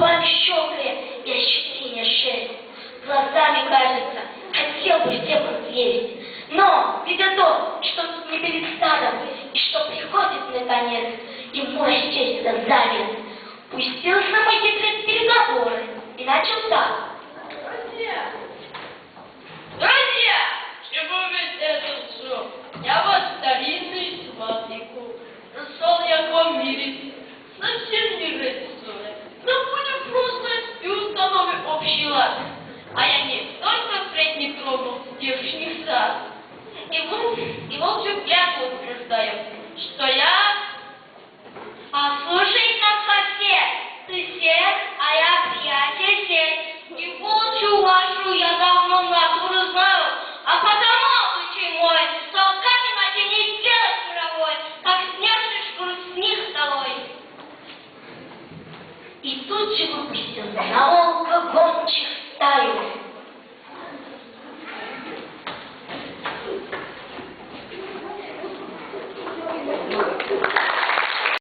губами щелкая и ощущение шеи. Глазами, кажется, хотел бы всех съесть. Но, видя то, что тут не перед стадом, и что приходит наконец, ему расчесть зависть, пустился на мои переговоры и начал так. Друзья, чтобы увидеть этот шоу, я вот старинный сватику. Нашел я в мире, совсем не рисуя, но будем просто и установим общий лад. А я не только впредь не трону девичник сад, и волчью клятву утверждаю, что я... Послушай нас сосед, ты сед, а я приятель сед. И волчью вашу я давно натуру знаю, а потому, случай мой, толкать иначе не сделать мировой, как снявший шкуру с них долой. И тут же выпустился на волк